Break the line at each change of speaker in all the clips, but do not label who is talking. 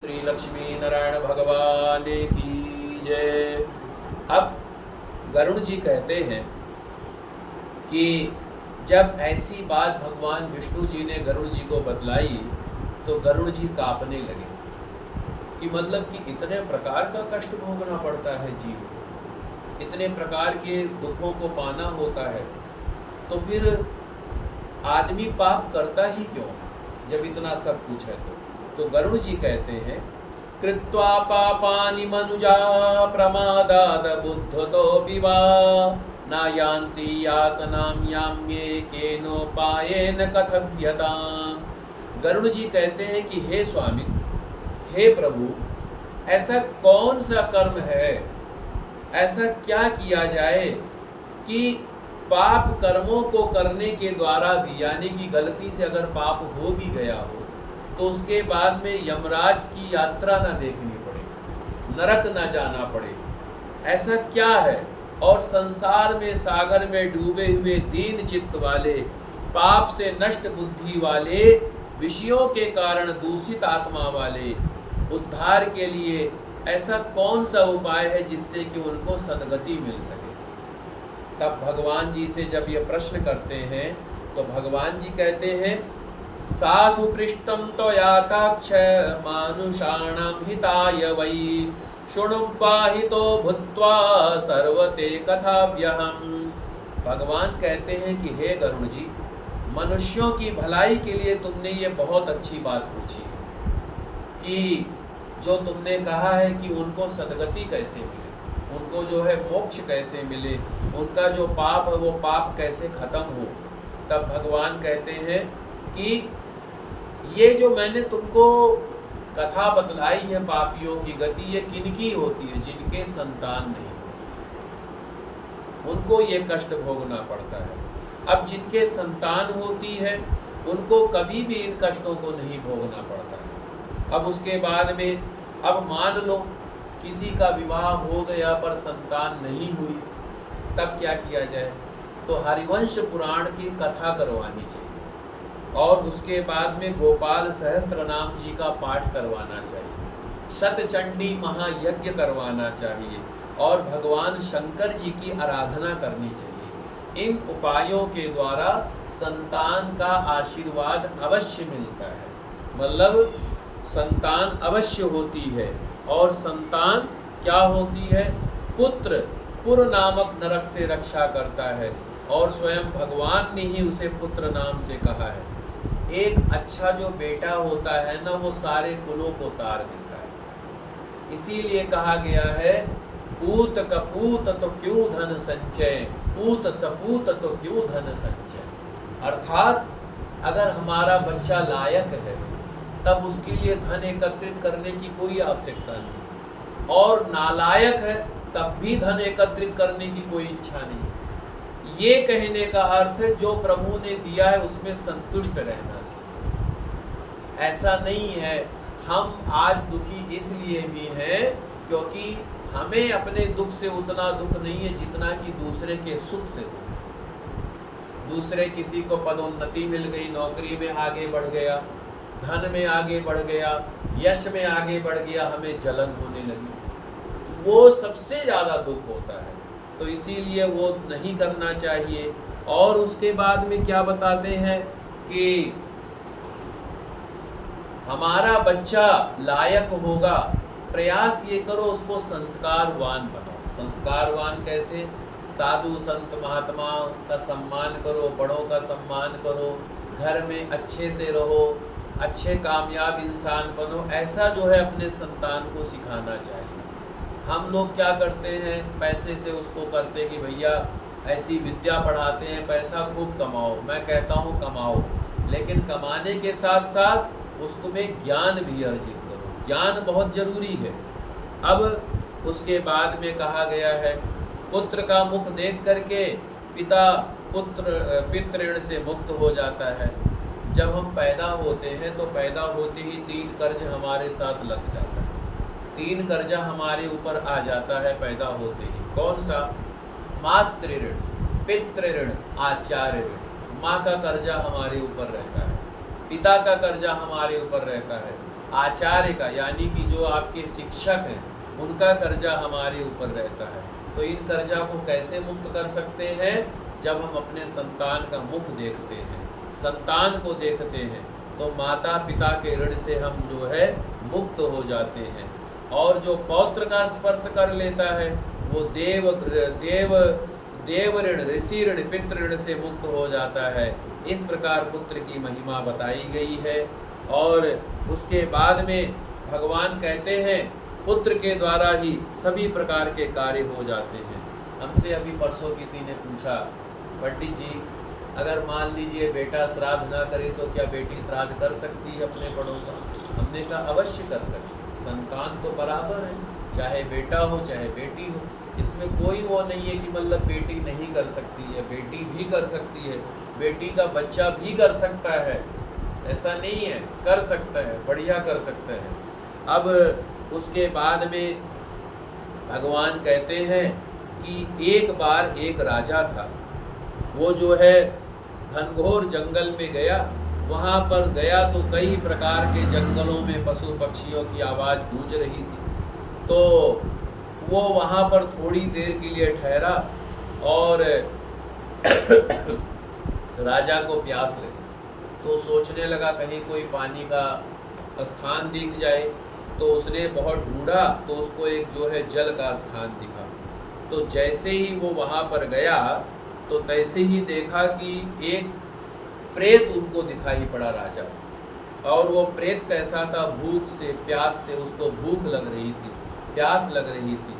श्री लक्ष्मी नारायण भगवान की जय। अब गरुड़ जी कहते हैं कि जब ऐसी बात भगवान विष्णु जी ने गरुड़ जी को बतलाई तो गरुड़ जी कांपने लगे कि मतलब कि इतने प्रकार का कष्ट भोगना पड़ता है जीव को, इतने प्रकार के दुखों को पाना होता है, तो फिर आदमी पाप करता ही क्यों जब इतना सब कुछ है। तो गरुड़ जी कहते हैं, कृत्वा पापानि मनुजा प्रमादाद बुद्धतोऽपि वा न यान्ति यातनां याम्ये केनोपायेन कथव्यताम्। गरुड़ जी कहते हैं कि हे स्वामी, हे प्रभु, ऐसा कौन सा कर्म है, ऐसा क्या किया जाए कि पाप कर्मों को करने के द्वारा भी, यानी कि गलती से अगर पाप हो भी गया हो तो उसके बाद में यमराज की यात्रा ना देखनी पड़े, नरक ना जाना पड़े, ऐसा क्या है। और संसार में सागर में डूबे हुए दीन चित्त वाले, पाप से नष्ट बुद्धि वाले, विषयों के कारण दूषित आत्मा वाले उद्धार के लिए ऐसा कौन सा उपाय है जिससे कि उनको सद्गति मिल सके। तब भगवान जी से जब ये प्रश्न करते हैं तो भगवान जी कहते हैं, साधु पृष्ठम त्वयाताक्ष मानुषाणां हिताय वै शृणुपाहितो भूत्वा सर्वते कथाव्यहम्। भगवान कहते हैं कि हे गरुड़ जी, मनुष्यों की भलाई के लिए तुमने ये बहुत अच्छी बात पूछी कि जो तुमने कहा है कि उनको सद्गति कैसे मिले, उनको जो है मोक्ष कैसे मिले, उनका जो पाप है वो पाप कैसे खत्म हो। तब भगवान कहते हैं कि ये जो मैंने तुमको कथा बतलाई है पापियों की गति, ये किनकी होती है, जिनके संतान नहीं, उनको ये कष्ट भोगना पड़ता है। अब जिनके संतान होती है उनको कभी भी इन कष्टों को नहीं भोगना पड़ता है। अब उसके बाद में, अब मान लो किसी का विवाह हो गया पर संतान नहीं हुई, तब क्या किया जाए। तो हरिवंश पुराण की कथा करवानी चाहिए और उसके बाद में गोपाल सहस्त्र नाम जी का पाठ करवाना चाहिए, शतचंडी महायज्ञ करवाना चाहिए और भगवान शंकर जी की आराधना करनी चाहिए। इन उपायों के द्वारा संतान का आशीर्वाद अवश्य मिलता है, मतलब संतान अवश्य होती है। और संतान क्या होती है, पुत्र पुर नामक नरक से रक्षा करता है और स्वयं भगवान ने ही उसे पुत्र नाम से कहा है। एक अच्छा जो बेटा होता है ना, वो सारे कुलों को तार देता है। इसीलिए कहा गया है, पूत कपूत तो क्यों धन संचय, पूत सपूत तो क्यों धन संचय। अर्थात अगर हमारा बच्चा लायक है तब उसके लिए धन एकत्रित करने की कोई आवश्यकता नहीं, और नालायक है तब भी धन एकत्रित करने की कोई इच्छा नहीं। ये कहने का अर्थ है जो प्रभु ने दिया है उसमें संतुष्ट रहना सीखो। ऐसा नहीं है हम आज दुखी इसलिए भी हैं क्योंकि हमें अपने दुख से उतना दुख नहीं है जितना कि दूसरे के सुख से दुख है। दूसरे किसी को पदोन्नति मिल गई, नौकरी में आगे बढ़ गया, धन में आगे बढ़ गया, यश में आगे बढ़ गया, हमें जलन होने लगी, वो सबसे ज़्यादा दुख होता है। तो इसीलिए वो नहीं करना चाहिए। और उसके बाद में क्या बताते हैं कि हमारा बच्चा लायक होगा, प्रयास ये करो उसको संस्कारवान बनाओ। संस्कारवान कैसे, साधु संत महात्मा का सम्मान करो, बड़ों का सम्मान करो, घर में अच्छे से रहो, अच्छे कामयाब इंसान बनो, ऐसा जो है अपने संतान को सिखाना चाहिए। हम लोग क्या करते हैं, पैसे से उसको करते कि भैया ऐसी विद्या पढ़ाते हैं, पैसा खूब कमाओ। मैं कहता हूँ कमाओ, लेकिन कमाने के साथ साथ उसको में ज्ञान भी अर्जित करो, ज्ञान बहुत ज़रूरी है। अब उसके बाद में कहा गया है, पुत्र का मुख देख करके पिता पितृण से मुक्त हो जाता है। जब हम पैदा होते हैं तो पैदा होते ही 3 कर्ज हमारे साथ लग जाता है, 3 कर्जा हमारे ऊपर आ जाता है पैदा होते ही। कौन सा, मातृ ऋण, पितृ ऋण, आचार्य ऋण। माँ का कर्जा हमारे ऊपर रहता है, पिता का कर्जा हमारे ऊपर रहता है, आचार्य का यानी कि जो आपके शिक्षक हैं उनका कर्जा हमारे ऊपर रहता है। तो इन कर्जा को कैसे मुक्त कर सकते हैं? जब हम अपने संतान का मुख देखते हैं, संतान को देखते हैं, तो माता पिता के ऋण से हम जो है मुक्त हो जाते हैं। और जो पौत्र का स्पर्श कर लेता है वो देव ऋण, ऋषि ऋण, पितृ ऋण से मुक्त हो जाता है। इस प्रकार पुत्र की महिमा बताई गई है। और उसके बाद में भगवान कहते हैं पुत्र के द्वारा ही सभी प्रकार के कार्य हो जाते हैं। हमसे अभी परसों किसी ने पूछा, पंडित जी अगर मान लीजिए बेटा श्राद्ध ना करे तो क्या बेटी श्राद्ध कर सकती है अपने बड़ों का? हमने कहा अवश्य कर सकती है। संतान तो बराबर है, चाहे बेटा हो चाहे बेटी हो, इसमें कोई वो नहीं है कि मतलब बेटी नहीं कर सकती है, बेटी भी कर सकती है, बेटी का बच्चा भी कर सकता है, ऐसा नहीं है, कर सकता है, बढ़िया कर सकता है। अब उसके बाद में भगवान कहते हैं कि एक बार एक राजा था, वो जो है घनघोर जंगल में गया। वहाँ पर गया तो कई प्रकार के जंगलों में पशु पक्षियों की आवाज़ गूंज रही थी। तो वो वहाँ पर थोड़ी देर के लिए ठहरा और राजा को प्यास लगी तो सोचने लगा कहीं कोई पानी का स्थान दिख जाए। तो उसने बहुत ढूंढा तो उसको एक जो है जल का स्थान दिखा। तो जैसे ही वो वहाँ पर गया तो तैसे ही देखा कि एक प्रेत उनको दिखाई पड़ा राजा। और वो प्रेत कैसा था? भूख से, प्यास से, उसको भूख लग रही थी, प्यास लग रही थी।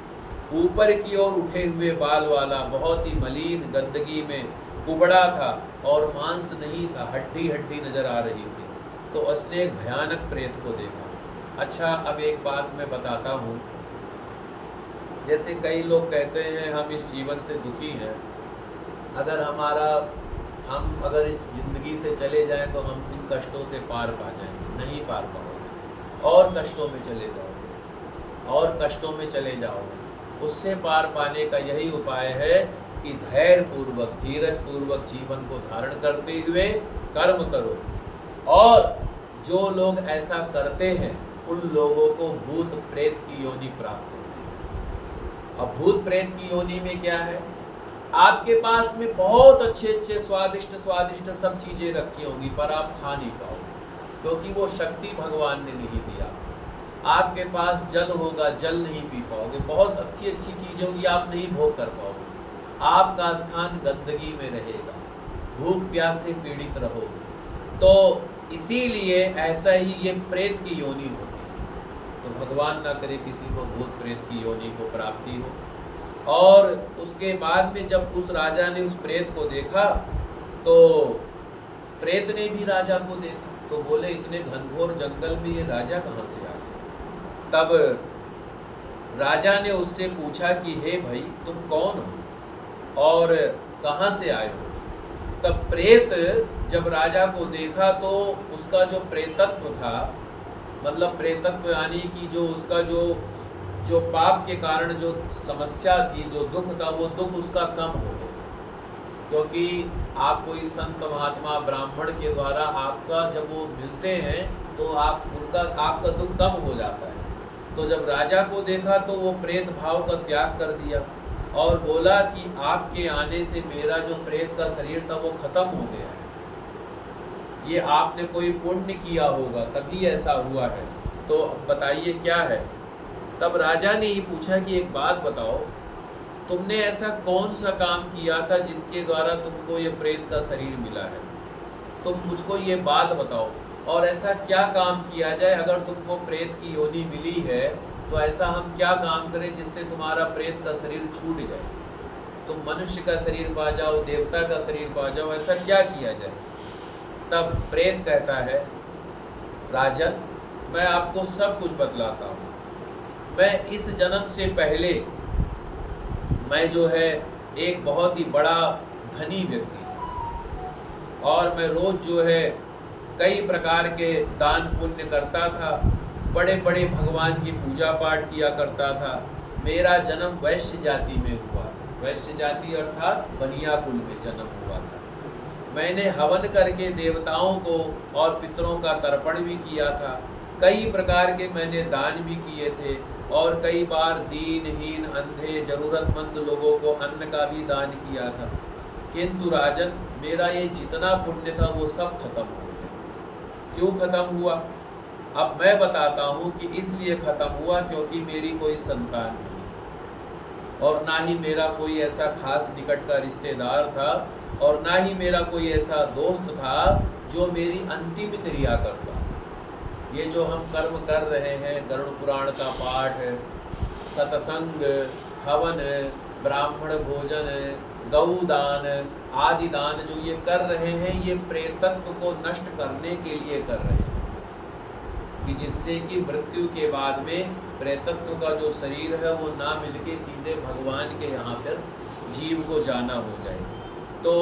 ऊपर की ओर उठे हुए बाल वाला, बहुत ही मलिन गंदगी में कुबड़ा था और मांस नहीं था, हड्डी हड्डी नजर आ रही थी। तो उसने एक भयानक प्रेत को देखा। अच्छा, अब एक बात मैं बताता हूँ। जैसे कई लोग कहते हैं हम इस जीवन से दुखी हैं, हम अगर इस ज़िंदगी से चले जाएं तो हम इन कष्टों से पार पा जाएंगे। नहीं पार पाओगे, और कष्टों में चले जाओगे, और कष्टों में चले जाओगे। उससे पार पाने का यही उपाय है कि धैर्य पूर्वक, धीरज पूर्वक जीवन को धारण करते हुए कर्म करो। और जो लोग ऐसा करते हैं उन लोगों को भूत प्रेत की योनि प्राप्त होती है। अब भूत प्रेत की योनि में क्या है? आपके पास में बहुत अच्छे अच्छे स्वादिष्ट स्वादिष्ट सब चीज़ें रखी होंगी पर आप खा नहीं पाओगे, क्योंकि वो शक्ति भगवान ने नहीं दिया। आपके पास जल होगा, जल नहीं पी पाओगे, बहुत अच्छी अच्छी चीज़ें होंगी, आप नहीं भोग कर पाओगे। आपका स्थान गंदगी में रहेगा, भूख प्यास से पीड़ित रहोगे। तो इसीलिए ऐसा ही ये प्रेत की योनि होती है। तो भगवान ना करे किसी को भूत प्रेत की योनि को प्राप्ति हो। और उसके बाद में जब उस राजा ने उस प्रेत को देखा तो प्रेत ने भी राजा को देखा। तो बोले इतने घनघोर जंगल में ये राजा कहाँ से आ गया? तब राजा ने उससे पूछा कि हे भाई तुम कौन हो और कहाँ से आए हो? तब प्रेत जब राजा को देखा तो उसका जो प्रेतत्व था, मतलब प्रेतत्व यानी कि जो उसका जो पाप के कारण जो समस्या थी, जो दुख था, वो दुख उसका कम हो गया। क्योंकि आप कोई संत महात्मा ब्राह्मण के द्वारा आपका जब वो मिलते हैं तो आपका दुख कम हो जाता है। तो जब राजा को देखा तो वो प्रेत भाव का त्याग कर दिया और बोला कि आपके आने से मेरा जो प्रेत का शरीर था वो खत्म हो गया है, ये आपने कोई पुण्य किया होगा तभी ऐसा हुआ है। तो बताइए क्या है? तब राजा ने ही पूछा कि एक बात बताओ, तुमने ऐसा कौन सा काम किया था जिसके द्वारा तुमको ये प्रेत का शरीर मिला है? तुम मुझको ये बात बताओ, और ऐसा क्या काम किया जाए अगर तुमको प्रेत की योनि मिली है तो ऐसा हम क्या काम करें जिससे तुम्हारा प्रेत का शरीर छूट जाए, तुम मनुष्य का शरीर पा जाओ, देवता का शरीर पा जाओ, ऐसा क्या किया जाए? तब प्रेत कहता है राजन, मैं आपको सब कुछ बतलाता हूँ। मैं इस जन्म से पहले मैं जो है एक बहुत ही बड़ा धनी व्यक्ति था और मैं रोज़ जो है कई प्रकार के दान पुण्य करता था, बड़े बड़े भगवान की पूजा पाठ किया करता था। मेरा जन्म वैश्य जाति में हुआ था। वैश्य जाति अर्थात बनिया कुल में जन्म हुआ था। मैंने हवन करके देवताओं को और पितरों का तर्पण भी किया था कई प्रकार के मैंने दान भी किए थे और कई बार दीनहीन, अंधे, जरूरतमंद लोगों को अन्न का भी दान किया था, किंतु राजन मेरा ये जितना पुण्य था वो सब खत्म हो गया। क्यों खत्म हुआ? अब मैं बताता हूँ कि इसलिए खत्म हुआ क्योंकि मेरी कोई संतान नहीं थी और ना ही मेरा कोई ऐसा खास निकट का रिश्तेदार था और ना ही मेरा कोई ऐसा दोस्त था जो मेरी अंतिम क्रिया करता। ये जो हम कर्म कर रहे हैं, गरुड़ पुराण का पाठ, सत्संग, हवन, ब्राह्मण भोजन, गौदान आदि दान जो ये कर रहे हैं, ये प्रेतत्व को नष्ट करने के लिए कर रहे हैं कि जिससे कि मृत्यु के बाद में प्रेतत्व का जो शरीर है वो ना मिलके सीधे भगवान के यहाँ पर जीव को जाना हो जाए। तो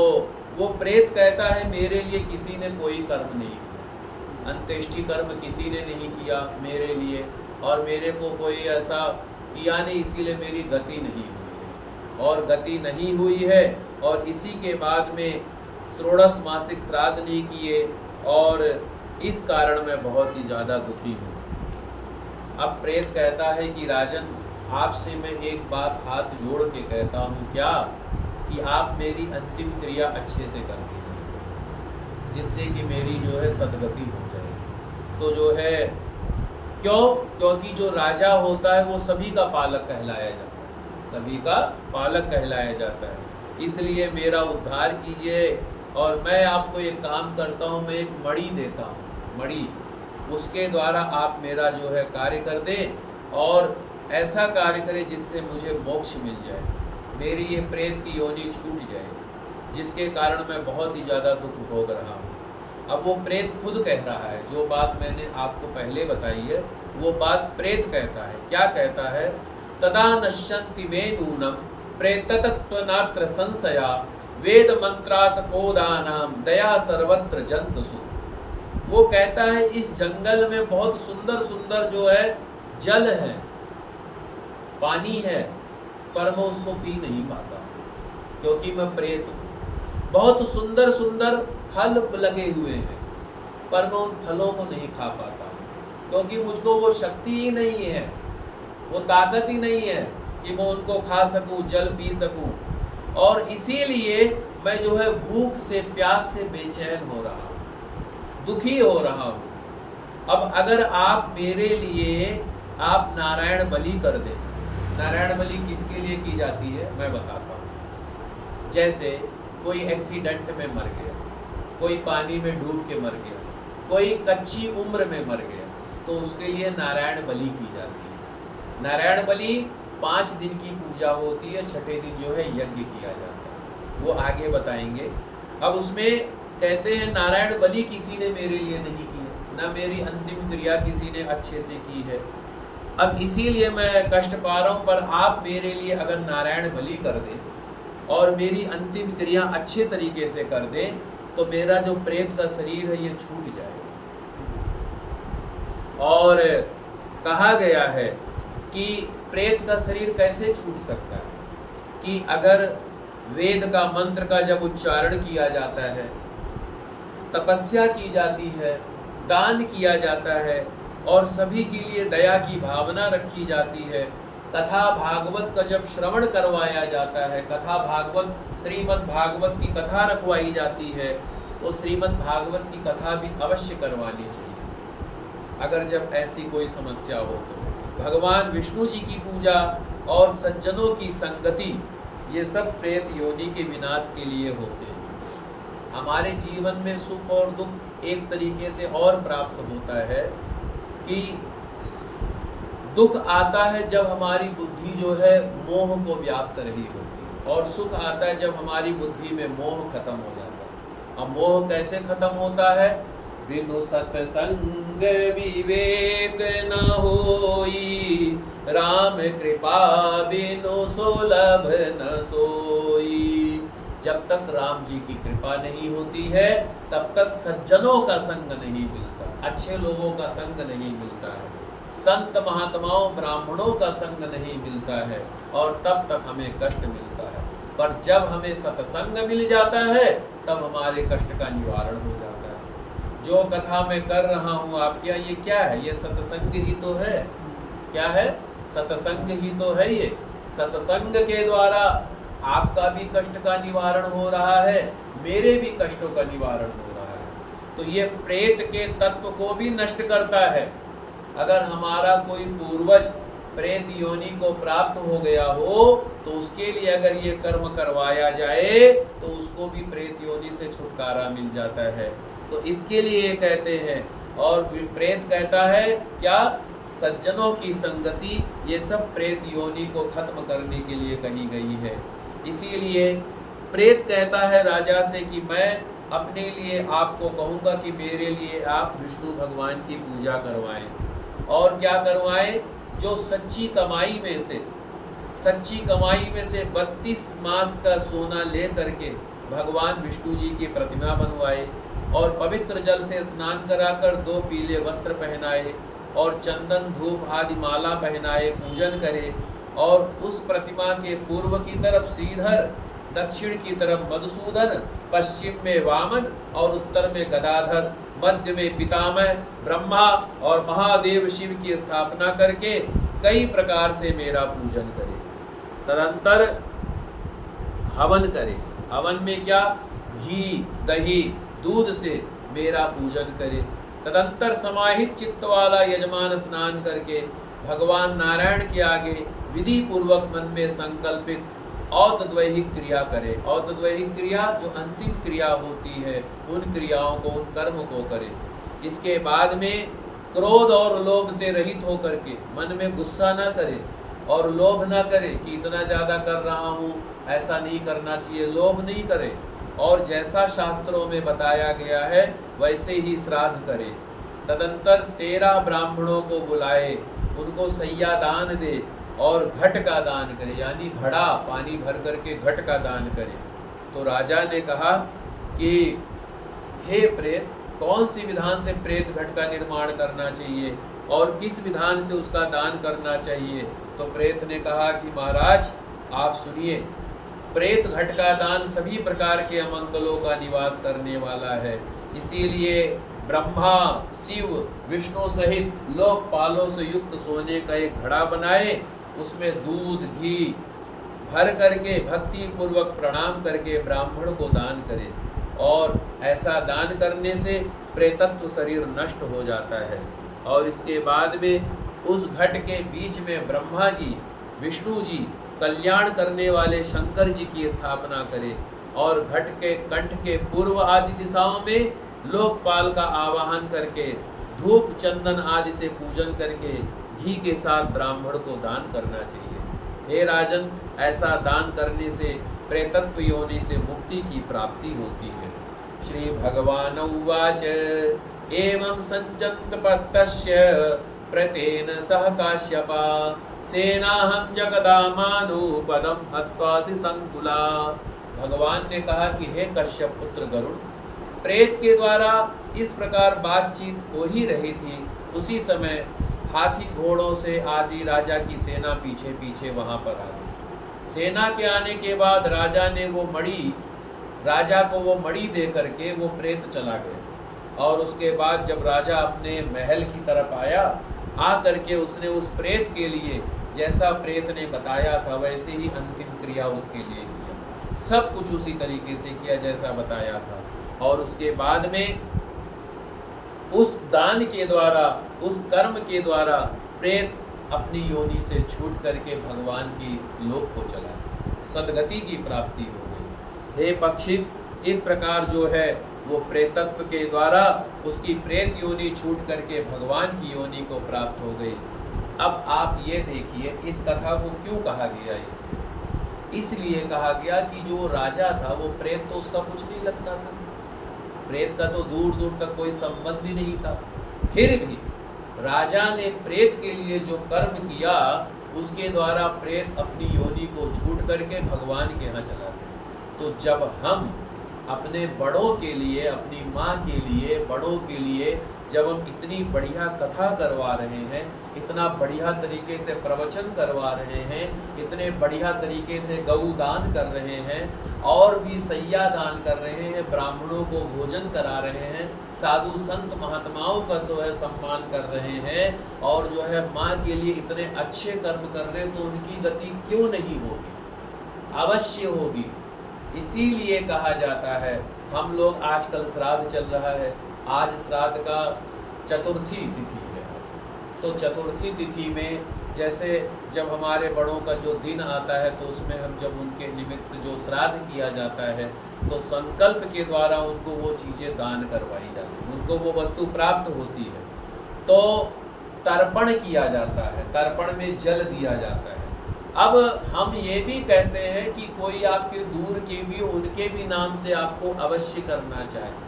वो प्रेत कहता है मेरे लिए किसी ने कोई कर्म नहीं किया, अंत्येष्टि कर्म किसी ने नहीं किया मेरे लिए, और मेरे को कोई ऐसा किया नहीं, इसीलिए मेरी गति नहीं हुई है। और गति नहीं हुई है और इसी के बाद में षोडश मासिक श्राद्ध नहीं किए और इस कारण मैं बहुत ही ज़्यादा दुखी हूँ। अब प्रेत कहता है कि राजन आपसे मैं एक बात हाथ जोड़ के कहता हूँ क्या, कि आप मेरी अंतिम क्रिया अच्छे से कर दीजिए जिससे कि मेरी जो है सदगति हो जाए। तो जो है क्योंकि जो राजा होता है वो सभी का पालक कहलाया जाता है, सभी का पालक कहलाया जाता है। इसलिए मेरा उद्धार कीजिए और मैं आपको एक काम करता हूँ, मैं एक मणि देता हूँ, मणि, उसके द्वारा आप मेरा जो है कार्य कर दें और ऐसा कार्य करें जिससे मुझे मोक्ष मिल जाए, मेरी ये प्रेत की योनि छूट जाए, जिसके कारण मैं बहुत ही ज़्यादा दुख भोग रहा हूँ। अब वो प्रेत खुद कह रहा है, जो बात मैंने आपको पहले बताई है वो बात प्रेत कहता है। क्या कहता है? तदा नश्यन्ति मे नूनम प्रेतत्वनात्र संशया वेद मंत्रात् पोदानाम दया सर्वत्र जंतुषु। वो कहता है इस जंगल में बहुत सुंदर सुंदर जो है जल है, पानी है, पर मैं उसको पी नहीं पाता क्योंकि मैं प्रेत हूँ। बहुत सुंदर सुंदर फल लगे हुए हैं पर मैं उन फलों को नहीं खा पाता क्योंकि मुझको वो शक्ति ही नहीं है, वो ताकत ही नहीं है कि मैं उनको खा सकूं, जल पी सकूं। और इसीलिए मैं जो है भूख से, प्यास से बेचैन हो रहा हूँ, दुखी हो रहा हूँ। अब अगर आप मेरे लिए आप नारायण बलि कर दें। नारायण बलि किसके लिए की जाती है मैं बताता हूँ। जैसे कोई एक्सीडेंट में मर गया, कोई पानी में डूब के मर गया, कोई कच्ची उम्र में मर गया, तो उसके लिए नारायण बलि की जाती है। नारायण बलि 5 दिन की पूजा होती है, छठे दिन जो है यज्ञ किया जाता है, वो आगे बताएंगे। अब उसमें कहते हैं नारायण बलि किसी ने मेरे लिए नहीं की, ना मेरी अंतिम क्रिया किसी ने अच्छे से की है। अब इसीलिए मैं कष्ट पा रहा हूँ, पर आप मेरे लिए अगर नारायण बलि कर दें और मेरी अंतिम क्रिया अच्छे तरीके से कर दें तो मेरा जो प्रेत का शरीर है ये छूट जाएगा। और कहा गया है कि प्रेत का शरीर कैसे छूट सकता है, कि अगर वेद का मंत्र का जब उच्चारण किया जाता है, तपस्या की जाती है, दान किया जाता है और सभी के लिए दया की भावना रखी जाती है, कथा भागवत का जब श्रवण करवाया जाता है, कथा भागवत, श्रीमद् भागवत की कथा रखवाई जाती है, तो श्रीमद् भागवत की कथा भी अवश्य करवानी चाहिए। अगर जब ऐसी कोई समस्या हो तो भगवान विष्णु जी की पूजा और सज्जनों की संगति, ये सब प्रेत योनि के विनाश के लिए होते हैं। हमारे जीवन में सुख और दुख एक तरीके से और प्राप्त होता है कि दुख आता है जब हमारी बुद्धि जो है मोह को व्याप्त रही होती है, और सुख आता है जब हमारी बुद्धि में मोह खत्म हो जाता है। अब मोह कैसे खत्म होता है? बिनु सत्संग विवेक न होई, राम कृपा बिनु सुलभ न सोई। जब तक राम जी की कृपा नहीं होती है तब तक सज्जनों का संग नहीं मिलता, अच्छे लोगों का संग नहीं मिलता है, संत महात्माओं ब्राह्मणों का संग नहीं मिलता है, और तब तक हमें कष्ट मिलता है। पर जब हमें सत्संग मिल जाता है तब हमारे कष्ट का निवारण हो जाता है। जो कथा मैं कर रहा हूँ आपके यहाँ, ये क्या है? ये सत्संग ही तो है। क्या है? सत्संग ही तो है। ये सत्संग के द्वारा आपका भी कष्ट का निवारण हो रहा है, मेरे भी कष्टों का निवारण हो रहा है। तो ये प्रेत के तत्व को भी नष्ट करता है। अगर हमारा कोई पूर्वज प्रेत योनि को प्राप्त हो गया हो तो उसके लिए अगर ये कर्म करवाया जाए तो उसको भी प्रेत योनि से छुटकारा मिल जाता है। तो इसके लिए ये कहते हैं। और प्रेत कहता है क्या? सज्जनों की संगति, ये सब प्रेत योनि को खत्म करने के लिए कही गई है। इसीलिए प्रेत कहता है राजा से कि मैं अपने लिए आपको कहूँगा कि मेरे लिए आप विष्णु भगवान की पूजा करवाएं। और क्या करवाएं? जो सच्ची कमाई में से 32 मास का सोना ले करके भगवान विष्णु जी की प्रतिमा बनवाए और पवित्र जल से स्नान कराकर 2 पीले वस्त्र पहनाए और चंदन धूप आदि माला पहनाए, पूजन करे। और उस प्रतिमा के पूर्व की तरफ श्रीधर, दक्षिण की तरफ मधुसूदन, पश्चिम में वामन और उत्तर में गदाधर, मध्य में पितामह ब्रह्मा और महादेव शिव की स्थापना करके कई प्रकार से मेरा पूजन करे। तदंतर हवन करे। हवन में क्या? घी, दही, दूध से मेरा पूजन करे। तदंतर समाहित चित्त वाला यजमान स्नान करके भगवान नारायण के आगे विधि पूर्वक मन में संकल्पित औतद्वैहिक क्रिया करे। औतद्वैहिक क्रिया जो अंतिम क्रिया होती है, उन क्रियाओं को, उन कर्म को करे। इसके बाद में क्रोध और लोभ से रहित होकर के मन में गुस्सा ना करे और लोभ ना करे कि इतना ज़्यादा कर रहा हूँ, ऐसा नहीं करना चाहिए, लोभ नहीं करे। और जैसा शास्त्रों में बताया गया है वैसे ही श्राद्ध करे। तदंतर 13 ब्राह्मणों को बुलाए, उनको सैया दान दे और घट का दान करे, यानी घड़ा पानी भर करके घट का दान करे। तो राजा ने कहा कि हे प्रेत, कौन सी विधान से प्रेत घट का निर्माण करना चाहिए और किस विधान से उसका दान करना चाहिए? तो प्रेत ने कहा कि महाराज आप सुनिए, प्रेत घट का दान सभी प्रकार के अमंगलों का निवास करने वाला है। इसीलिए ब्रह्मा, शिव, विष्णु सहित लोकपालों से युक्त सोने का एक घड़ा बनाए, उसमें दूध घी भर करके भक्ति पूर्वक प्रणाम करके ब्राह्मण को दान करे। और ऐसा दान करने से प्रेतत्व शरीर नष्ट हो जाता है। और इसके बाद में उस घट के बीच में ब्रह्मा जी, विष्णु जी, कल्याण करने वाले शंकर जी की स्थापना करे और घट के कंठ के पूर्व आदि दिशाओं में लोकपाल का आवाहन करके धूप चंदन आदि से पूजन करके घी के साथ ब्राह्मण को दान करना चाहिए। हे राजन, ऐसा दान करने से प्रेतत्व योनि से मुक्ति की प्राप्ति होती है। श्री भगवान उवाच एवं संजन्तपत्तस्य प्रतेन सह काश्यपा सेनाहं जगदामानु पदम हत्वाति संकुला। भगवान ने कहा कि हे कश्यप पुत्र गरुड़, प्रेत के द्वारा इस प्रकार बातचीत हो ही रही थी, उसी समय हाथी घोड़ों से आदि राजा की सेना पीछे पीछे वहां पर आ गई। सेना के आने के बाद राजा को वो मणि दे करके वो प्रेत चला गया। और उसके बाद जब राजा अपने महल की तरफ आया, आ करके उसने उस प्रेत के लिए जैसा प्रेत ने बताया था वैसे ही अंतिम क्रिया उसके लिए किया। सब कुछ उसी तरीके से किया जैसा बताया था। और उसके बाद में उस दान के द्वारा, उस कर्म के द्वारा प्रेत अपनी योनि से छूट करके भगवान की लोक को चला गया, सदगति की प्राप्ति हो गई। हे पक्षी, इस प्रकार जो है वो प्रेतत्व के द्वारा उसकी प्रेत योनि छूट करके भगवान की योनि को प्राप्त हो गई। अब आप ये देखिए इस कथा को क्यों कहा गया इसलिए कहा गया कि जो राजा था वो प्रेत तो उसका कुछ नहीं लगता था, प्रेत का तो दूर दूर तक कोई संबंध ही नहीं था। फिर भी राजा ने प्रेत के लिए जो कर्म किया उसके द्वारा प्रेत अपनी योनि को छूट करके भगवान के यहाँ चला गया। तो जब हम अपने बड़ों के लिए, अपनी माँ के लिए, बड़ों के लिए जब हम इतनी बढ़िया कथा करवा रहे हैं, इतना बढ़िया तरीके से प्रवचन करवा रहे हैं, इतने बढ़िया तरीके से गऊ दान कर रहे हैं और भी सैया दान कर रहे हैं, ब्राह्मणों को भोजन करा रहे हैं, साधु संत महात्माओं का जो है सम्मान कर रहे हैं और जो है माँ के लिए इतने अच्छे कर्म कर रहे हैं, तो उनकी गति क्यों नहीं होगी? अवश्य होगी। इसीलिए कहा जाता है, हम लोग आजकल श्राद्ध चल रहा है, आज श्राद्ध का चतुर्थी तिथि है। तो चतुर्थी तिथि में जैसे जब हमारे बड़ों का जो दिन आता है तो उसमें हम जब उनके निमित्त जो श्राद्ध किया जाता है तो संकल्प के द्वारा उनको वो चीज़ें दान करवाई जाती हैं, उनको वो वस्तु प्राप्त होती है। तो तर्पण किया जाता है, तर्पण में जल दिया जाता है। अब हम ये भी कहते हैं कि कोई आपके दूर के भी, उनके भी नाम से आपको अवश्य करना चाहिए।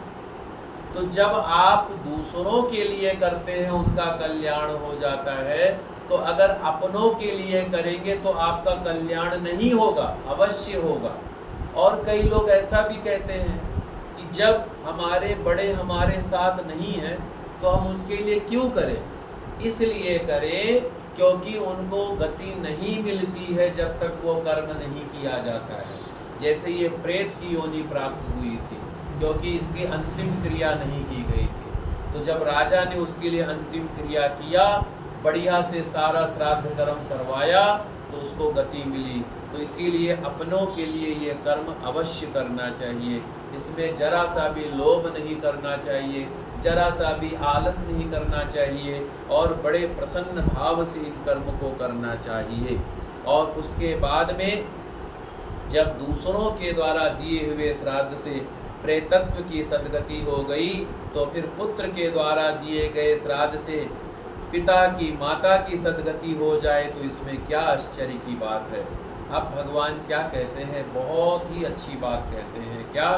तो जब आप दूसरों के लिए करते हैं उनका कल्याण हो जाता है, तो अगर अपनों के लिए करेंगे तो आपका कल्याण नहीं होगा, अवश्य होगा। और कई लोग ऐसा भी कहते हैं कि जब हमारे बड़े हमारे साथ नहीं हैं तो हम उनके लिए क्यों करें? इसलिए करें क्योंकि उनको गति नहीं मिलती है जब तक वो कर्म नहीं किया जाता है। जैसे ये प्रेत की योनि प्राप्त हुई थी क्योंकि इसकी अंतिम क्रिया नहीं की गई थी। तो जब राजा ने उसके लिए अंतिम क्रिया किया, बढ़िया से सारा श्राद्ध कर्म करवाया, तो उसको गति मिली। तो इसीलिए अपनों के लिए ये कर्म अवश्य करना चाहिए। इसमें जरा सा भी लोभ नहीं करना चाहिए, जरा सा भी आलस नहीं करना चाहिए और बड़े प्रसन्न भाव से इन कर्म को करना चाहिए। और उसके बाद में जब दूसरों के द्वारा दिए हुए श्राद्ध से प्रेतत्व की सद्गति हो गई, तो फिर पुत्र के द्वारा दिए गए श्राद्ध से पिता की, माता की सद्गति हो जाए तो इसमें क्या आश्चर्य की बात है। अब भगवान क्या कहते हैं? बहुत ही अच्छी बात कहते हैं। क्या?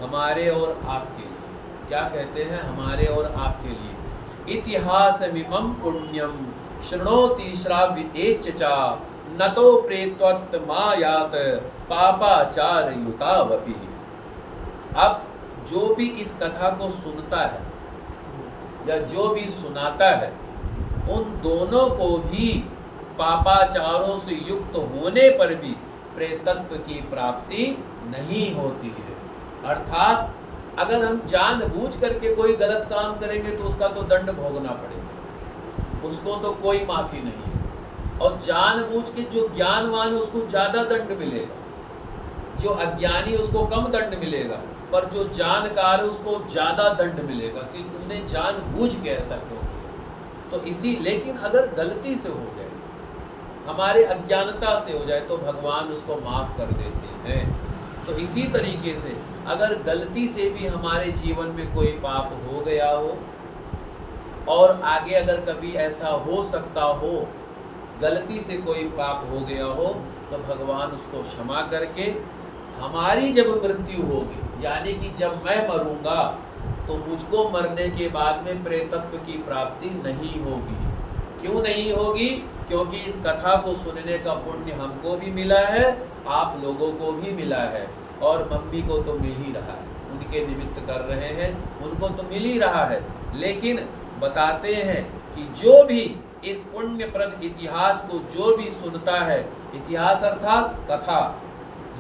हमारे और आपके लिए। क्या कहते हैं? हमारे और आपके लिए। इतिहासमिमं पुण्यम शृणोति श्राव्येच्चा न तो प्रेतत्वमायात पापाचार युतावपि। अब जो भी इस कथा को सुनता है या जो भी सुनाता है, उन दोनों को भी पापाचारों से युक्त होने पर भी प्रेतत्व की प्राप्ति नहीं होती है। अर्थात अगर हम जानबूझ करके कोई गलत काम करेंगे तो उसका तो दंड भोगना पड़ेगा, उसको तो कोई माफ़ी नहीं है। और जानबूझ के जो ज्ञानवान उसको ज़्यादा दंड मिलेगा, जो अज्ञानी उसको कम दंड मिलेगा, पर जो जानकार है उसको ज़्यादा दंड मिलेगा कि तूने जानबूझ के ऐसा क्यों किया। तो इसी, लेकिन अगर गलती से हो जाए, हमारे अज्ञानता से हो जाए, तो भगवान उसको माफ़ कर देते हैं। तो इसी तरीके से अगर गलती से भी हमारे जीवन में कोई पाप हो गया हो और आगे अगर कभी ऐसा हो सकता हो, गलती से कोई पाप हो गया हो, तो भगवान उसको क्षमा करके हमारी जब मृत्यु होगी, यानी कि जब मैं मरूंगा, तो मुझको मरने के बाद में प्रेतत्व की प्राप्ति नहीं होगी। क्यों नहीं होगी? क्योंकि इस कथा को सुनने का पुण्य हमको भी मिला है, आप लोगों को भी मिला है, और मम्मी को तो मिल ही रहा है, उनके निमित्त कर रहे हैं, उनको तो मिल ही रहा है। लेकिन बताते हैं कि जो भी इस पुण्यप्रद इतिहास को जो भी सुनता है, इतिहास अर्थात कथा,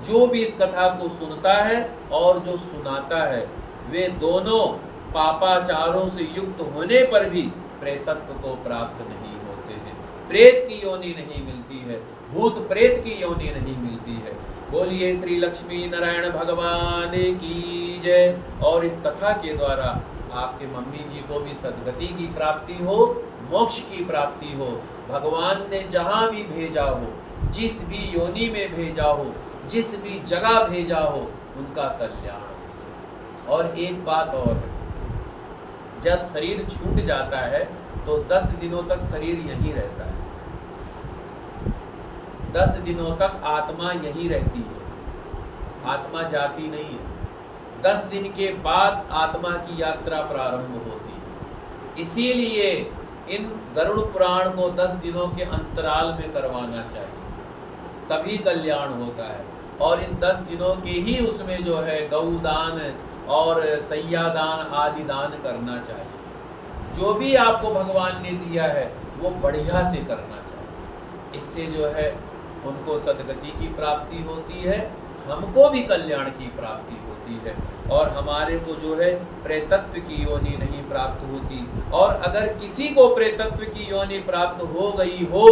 जो भी इस कथा को सुनता है और जो सुनाता है, वे दोनों पापाचारों से युक्त होने पर भी प्रेतत्व को प्राप्त नहीं होते हैं। प्रेत की योनि नहीं मिलती है, भूत प्रेत की योनि नहीं मिलती है। बोलिए श्री लक्ष्मी नारायण भगवान की जय। और इस कथा के द्वारा आपके मम्मी जी को भी सद्गति की प्राप्ति हो, मोक्ष की प्राप्ति हो। भगवान ने जहाँ भी भेजा हो, जिस भी योनि में भेजा हो, जिस भी जगह भेजा हो, उनका कल्याण हो। और एक बात और है, जब शरीर छूट जाता है तो 10 दिनों तक शरीर यहीं रहता है, 10 दिनों तक आत्मा यहीं रहती है, आत्मा जाती नहीं है। 10 दिन के बाद आत्मा की यात्रा प्रारंभ होती है। इसीलिए इन गरुड़ पुराण को 10 दिनों के अंतराल में करवाना चाहिए, तभी कल्याण होता है। और इन 10 दिनों के ही उसमें जो है गौदान और सैयादान आदि दान करना चाहिए। जो भी आपको भगवान ने दिया है वो बढ़िया से करना चाहिए। इससे जो है उनको सद्गति की प्राप्ति होती है, हमको भी कल्याण की प्राप्ति होती है, और हमारे को जो है प्रेतत्व की योनि नहीं प्राप्त होती। और अगर किसी को प्रेतत्व की योनि प्राप्त हो गई हो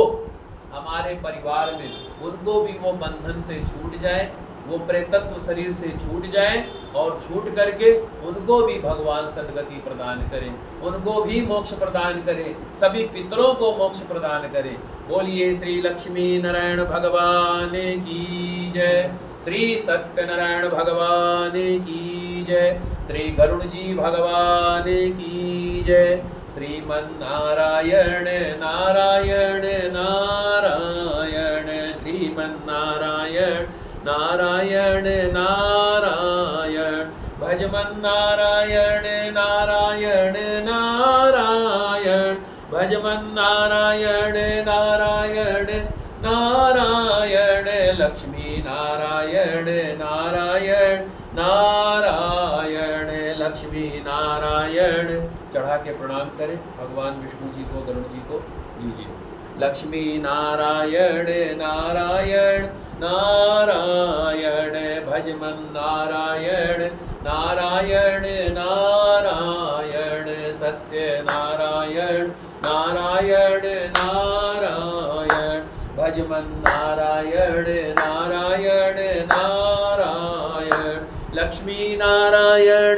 हमारे परिवार में, उनको भी वो बंधन से छूट जाए, वो प्रेतत्व शरीर से छूट जाए, और छूट करके उनको भी भगवान सद्गति प्रदान करें, उनको भी मोक्ष प्रदान करें, सभी पितरों को मोक्ष प्रदान करें। बोलिए श्री लक्ष्मी नारायण भगवान की जय, श्री सत्यनारायण भगवान की जय, श्री गरुड़ जी भगवान की जय। श्रीमन्नारायण नारायण नारायण, श्रीमन्नारायण नारायण नारायण, भजमन्नारायण नारायण नारायण, भजमन्नारायण नारायण नारायण, लक्ष्मी नारायण नारायण नारायण, लक्ष्मी नारायण। चढ़ा के प्रणाम करें भगवान विष्णु जी को, गरुड़ जी को लीजिए। लक्ष्मी नारायण नारायण नारायण, भजमन्नारायण नारायण नारायण, सत्य नारायण नारायण नारायण, भजमन्नारायण नारायण नारायण, लक्ष्मी नारायण